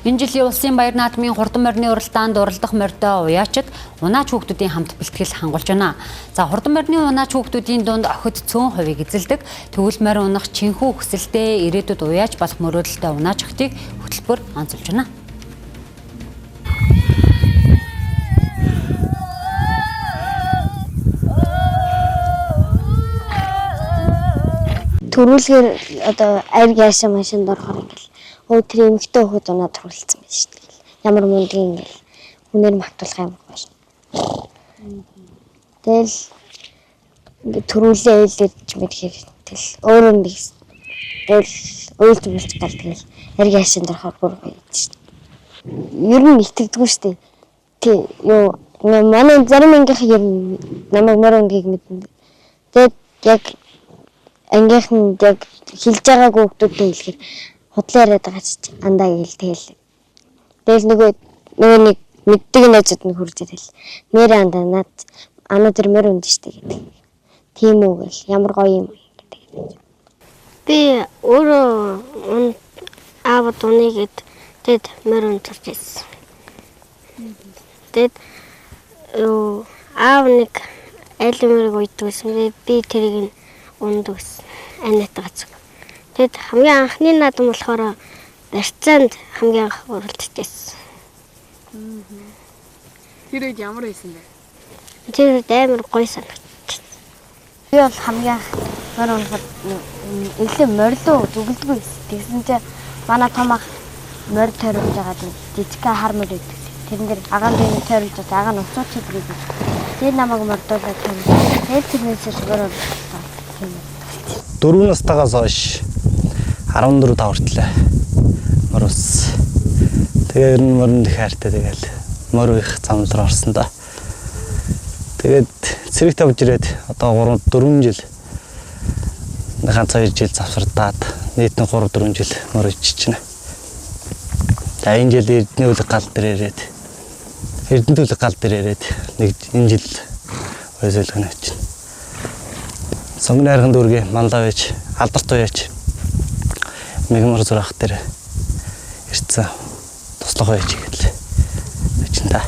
Энэ жилийн улсын баяр наадмын хурдан морины уралдаанд уралдах морьтой уяачид унаач хүүхдүүдийн хамт бэлтгэл хангуулж байна. За хурдан морины унаач хүүхдүүдийн дунд охид цөөн хувийг эзэлдэг. Тэгвэл морь унах чинхүү хүсэлтэй ирээдүйд уяач болох мөрөөдөлтэй унаач охидыг хөтөлбөр онцолж байна. Төрүүлгээр одоо айр яашаа машинд орохоор ингээл тэр эмэгтэй хөхөд унаад төрүүлсэн байж шүү дээ. Ямар мундгийн ингээл хүнээр мавтуулах юм байна. Тэгэл ингээд төрүүлээ ойлж мэдхээр тэл өөрөө нэг тэгэл ойлж мэлж гал тэгэл айр яашаанд орохоор бүр байж шүү дээ. Ер нь итгэдэггүй шүү дээ. Тий юу манай зарим ангийнх ер нь намайг мөр өнгийг мэднэ. Тэгээд яг ангийнхан яг хилж байгаагүй хүмүүстэй хэлэхээр худлаа яриад байгаа ч андаа гээл тэгэл нөгөө нэг мэддэг найзууд нь хурж идэл нэр андаа над тэр мөр үнд штэ гэдэг. Тийм үү гэл ямар гоё юм гэдэг. Би өөрөө аавд уныгээд тэгэд мөр үнд төрж ирсэн. Тэгэд аав нэг аль мөрөг уйдгүйсэн. Би тэрийг ундгүйсэн. Анат гацг. Тэгэд хамгийн анхны наадам болохоор барьцаанд хамгийн анх уралдчихсан. Тэр үед ямар байсан бэ? Тэр амар гоё санагдчихсан. Би бол хамгийн анх мөр унахад эглээ морилоо дүгэлдгүй. Тэгсэн чинь манай том ах морь тойруулж байгаа жижигхэн хар морь гэдэг. Тэрэн дээр агаан дээр тойруулж байгаа агаан уцууч хэлгээд. Тэр намайг мордуулаад тэгээд тэрнээс мөр унах. 4 настайгаас хойш 14 тав хүртэл мөр ус. Тэгээд мөрөнд хайртай тэгэл мөр их зам руу орсон да. Тэгээд цэрэг тавьж ирээд одоо 3-4 жил ганц 2 жил завсардаад нийтэн 3-4 жил мөр иччихнэ. За энэ жил Эрдэнэ үлэг гал дээр ирээд нэг энэ жил ойсолгоно очив. Сонгон хайрхан дүүргээ мандаа байж алдарт уяач мегмор зурах дээр ирсэн туслах байж гэлээ. Очинта.